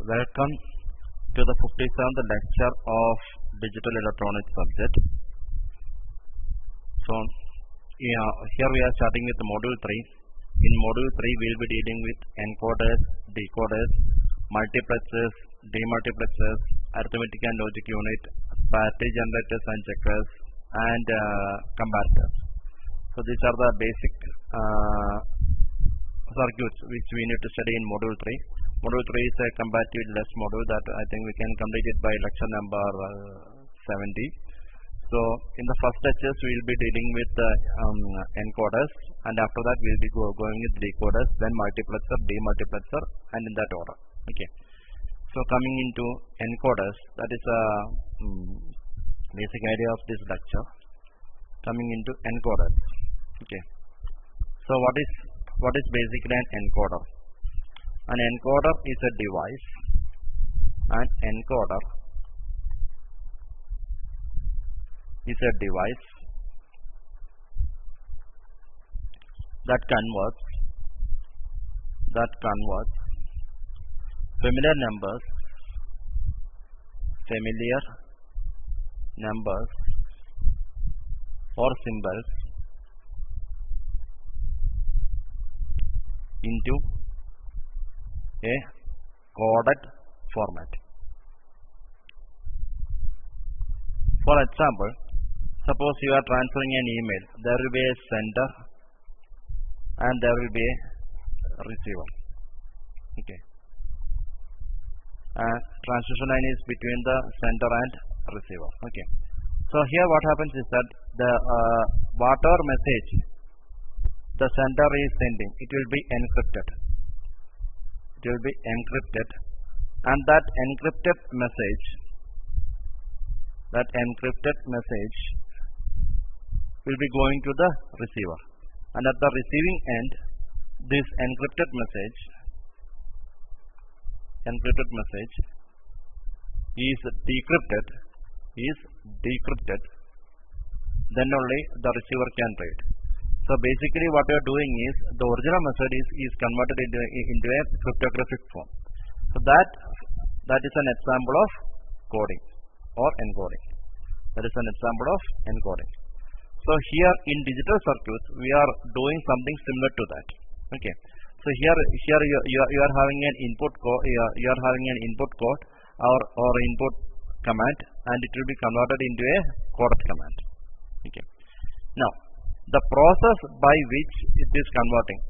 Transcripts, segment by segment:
Welcome to the 57th lecture of Digital Electronics subject. So, here we are starting with module 3. In module 3, we will be dealing with encoders, decoders, multiplexers, demultiplexers, arithmetic and logic unit, parity generators and checkers, and comparators. So, these are the basic circuits which we need to study in module 3. Module 3 is a comparatively less module that I think we can complete it by lecture number 70. So in the first lectures we will be dealing with encoders, and after that we will be going with decoders, then multiplexer, demultiplexer, and in that order. Okay. So coming into encoders, that is a basic idea of this lecture. Coming into encoders. Okay. So what is basically an encoder? An encoder is a device. An encoder is a device that converts familiar numbers or symbols into a coded format. For example, suppose you are transferring an email. There will be a sender and there will be a receiver. Okay. Transmission line is between the sender and receiver. Okay. So here what happens is that the whatever message the sender is sending, it will be encrypted. It will be encrypted, and that encrypted message will be going to the receiver, and at the receiving end this encrypted message is decrypted, then only the receiver can read. So basically what we are doing is the original message is converted into a cryptographic form. So that is an example of coding or encoding. That is an example of encoding. So here in digital circuits we are doing something similar to that. Okay. So here you are having an input code. You are having an input code or input command, and it will be converted into a coded command. Okay. Now the process by which it is converting,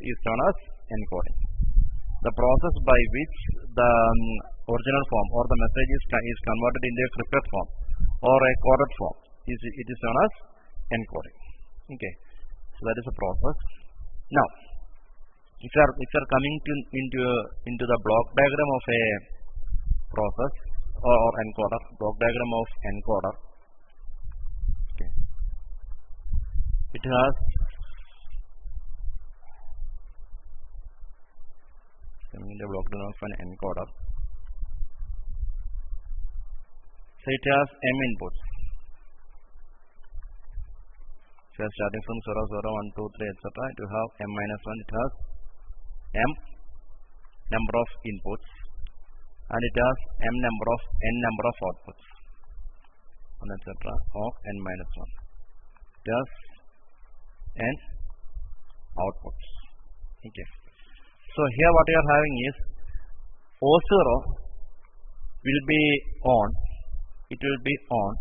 is known as encoding. The process by which the original form or the message is converted into a encrypted form or a coded form it is known as encoding. Okay, so that is a process. Now, if you are coming into the block diagram of a process or encoder, block diagram of encoder. It has the block diagram of an encoder. So it has m inputs. So starting from 0, 0, 1, 2, 3, etc. It will have m minus 1. It has m number of inputs, and it has n number of outputs, and etc. of n minus 1. It has n outputs. Okay. So here what you are having is O0 will be on. It will be on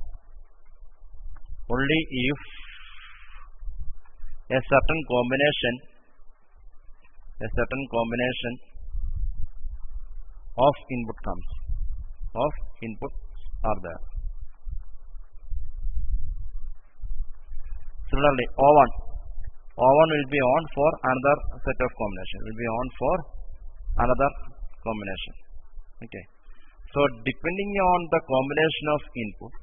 only if a certain combination of inputs are there. Similarly, O1 will be on for another set of combination. Okay. So depending on the combination of input,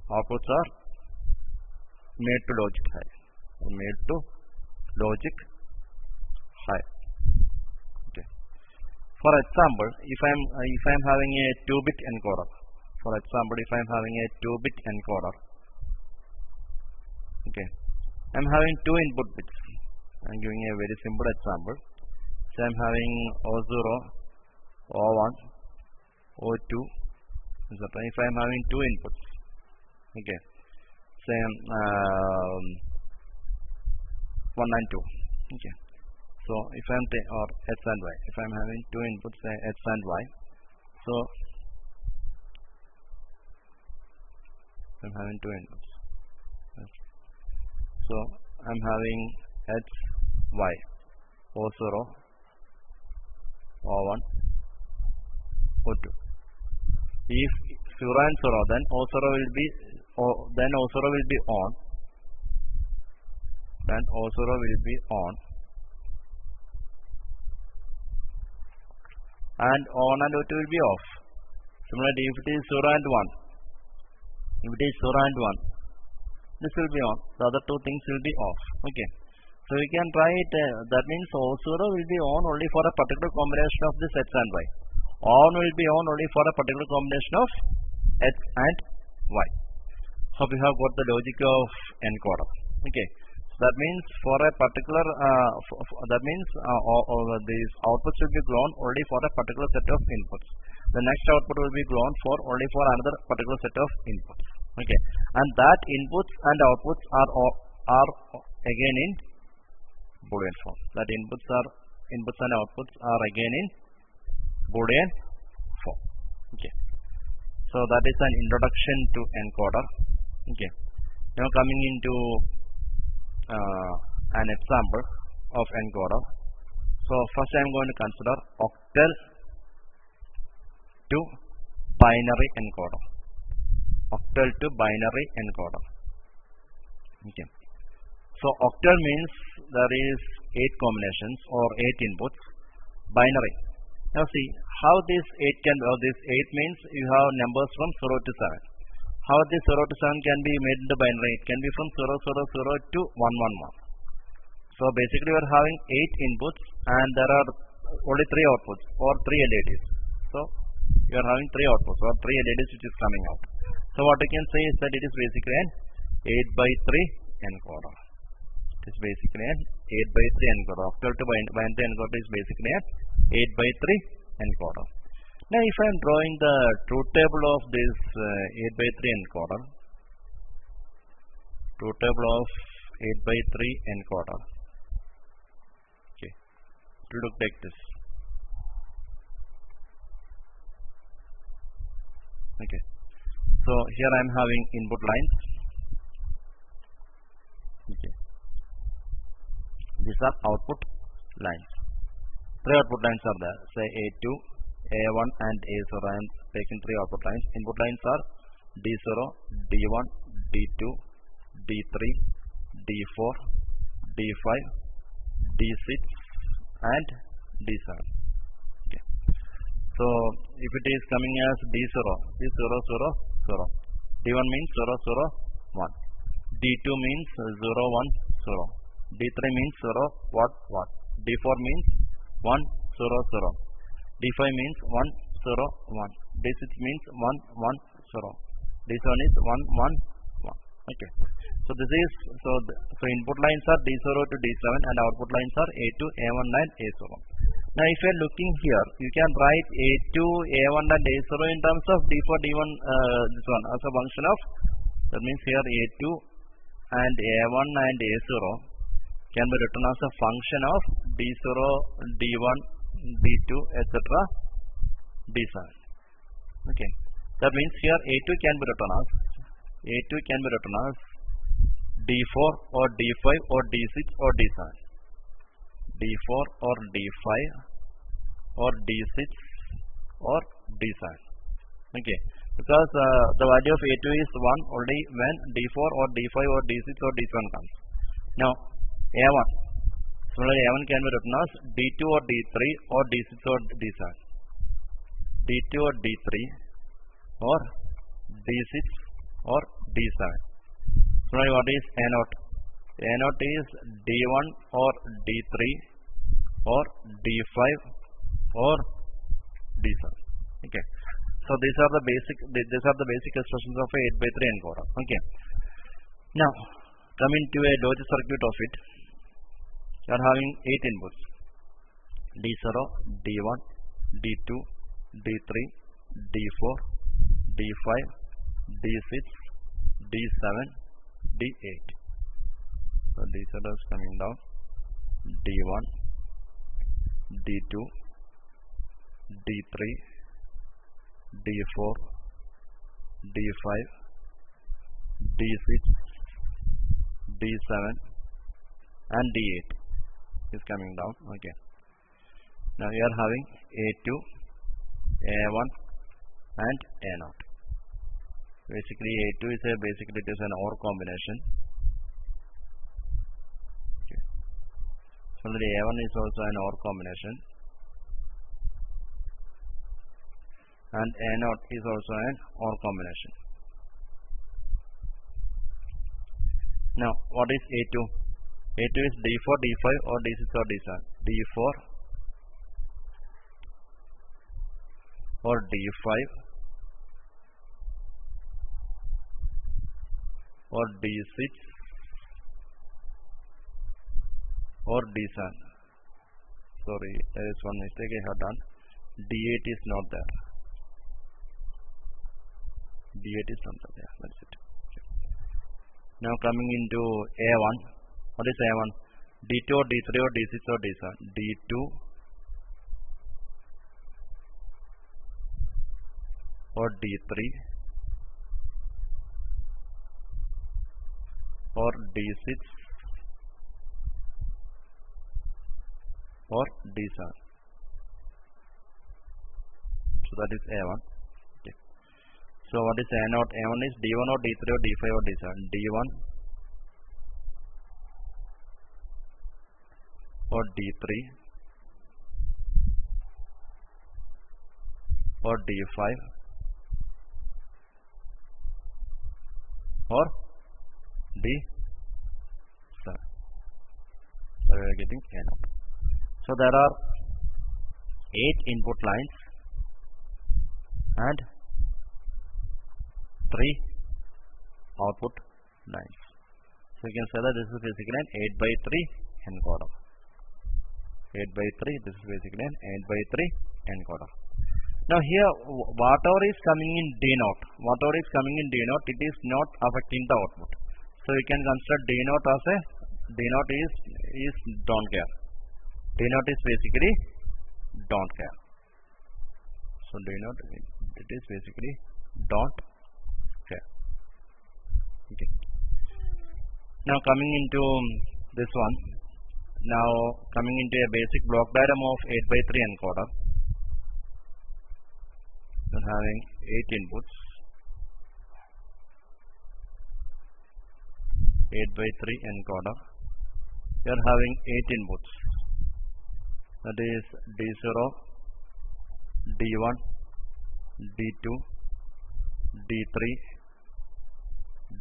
outputs are made to logic high. logic high. Okay. For example, if I'm having a 2-bit encoder. For example, if I'm having a 2-bit encoder. Okay. I'm having 2 input bits. I'm giving a very simple example. So I'm having O0, O1, O2, etc. If I'm having 2 inputs. Okay. Say 1 and 2. Okay. So if I'm or x and y, if I'm having 2 inputs, say x and y. So I'm having 2 inputs. Okay. So I'm having x, y, O0, O1, O2. If 0 and 0, then O0 will be on. Then O0 will be on. And on and O2 will be off. Similarly, if it is 0 and 1, this will be on. The other 2 things will be off. Okay. So we can write that means O0 will be on only for a particular combination of this x and y. On will be on only for a particular combination of x and y. Hope you have got the logic of encoder. Okay. So that means for a particular these outputs will be grown only for a particular set of inputs. The next output will be grown for only for another particular set of inputs. Okay. And that inputs and outputs are again in Boolean form. That inputs and outputs are again in Boolean form. Okay. So that is an introduction to encoder. Okay. Now coming into an example of encoder. So first I am going to consider octal to binary encoder. Octal to binary encoder. Okay. So octal means there is 8 combinations or 8 inputs. Binary. Now see how this 8 can, this 8 means you have numbers from 0 to 7. How this 0 to 7 can be made into binary? It can be from 000 to 111. So basically we are having 8 inputs and there are only 3 outputs or 3 LEDs. So you are having 3 outputs or 3 LEDs which is coming out. So what you can say is that it is basically an 8 by 3 encoder. It is basically an 8 by 3 encoder. Octal to binary encoder is basically an 8 by 3 encoder. Now if I am drawing the truth table of this 8 by 3 encoder, truth table of 8 by 3 encoder, okay, it will look like this. Okay, so here I am having input lines. Okay, these are output lines. 3 output lines are there. Say A2, A1 and A0. I am taking 3 output lines. Input lines are D0, D1, D2, D3, D4, D5, D6 and D7. Okay. So if it is coming as D0, is 0, 0, 0. D1 means 0, 0, 1. D2 means 0, 1, 0. D3 means 0, what, what. D4 means 1, 0, 0. D5 means 1, 0, 1. D6 means 1, 1, 0. D7 is 1, 1, 1. Okay. So this is so input lines are D0 to D7 and output lines are A2, A1 and A0. Now if you are looking here, you can write A2, A1 and A0 in terms of D4, D1, this one as a function of, that means here A2 and A1 and A0 can be written as a function of D0, D1, D2, etc. D7. Okay. That means here A2 can be written as D4 or D5 or D6 or D7. D4 or D5 or D6 or D7. Okay. Because the value of A2 is 1 only when D4 or D5 or D6 or D7 comes. Now A1. Similarly, A1 can be written as D2 or D3 or D6 or D7. D2 or D3 or D6 or D7. Similarly, what is A0? A0 is D1 or D3 or D5 or D7. Okay. So these are the basic expressions of a 8x3 encoder. Okay. Now coming to a logic circuit of it, you are having 8 inputs: D0, D1, D2, D3, D4, D5, D6, D7, D8. So D0 is coming down: D1, D2, D3, D4, D5, D6, D7 and D8 is coming down. Okay. Now you are having A2, A1 and A0. Basically A2 is it is an OR combination. Okay. Similarly A1 is also an OR combination, and A0 is also an OR combination. Now what is A2? A2 is D4, D5 or D6 or D7. D4 or D5 or D6 or D7. Sorry, there is one mistake I have done. D8 is not there. D8 is not there. That's it. Okay. Now coming into A1. What is A1? D2 or D3 or D6 or D7. D2 or D3 or D6 or D7. So that is A1. Okay. So what is A0? A1 is D1 or D3 or D5 or D7. D1 or D3 or D5 or D7. So we are getting A0. So there are 8 input lines and 3 output lines. So you can say that this is basically an 8x3 encoder. 8x3, this is basically an 8x3 encoder. Now here whatever is coming in D0, it is not affecting the output. So you can consider D0 as a is don't care. D0 is basically don't care. So D0 it is basically don't care. Okay. Now coming into this one. Now coming into a basic block diagram of 8x3 encoder. We are having 8 inputs. 8x3 encoder. We are having 8 inputs. That is D0, D1, D2, D3,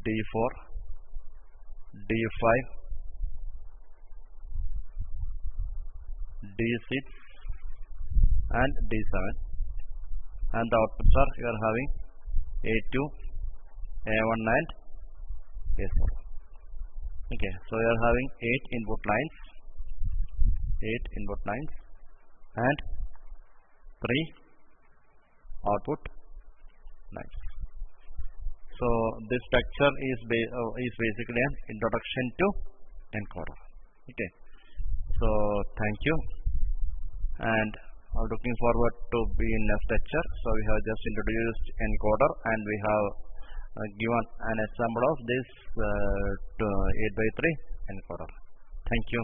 D4, D5, D6 and D7, and the outputs are you are having A2, A1 and A0. Okay, so you are having 8 input lines and 3 output lines. So this structure is basically an introduction to encoder. Okay, so thank you, and I'm looking forward to be in next lecture. So we have just introduced encoder and we have given an example of this 8x3 encoder. Thank you.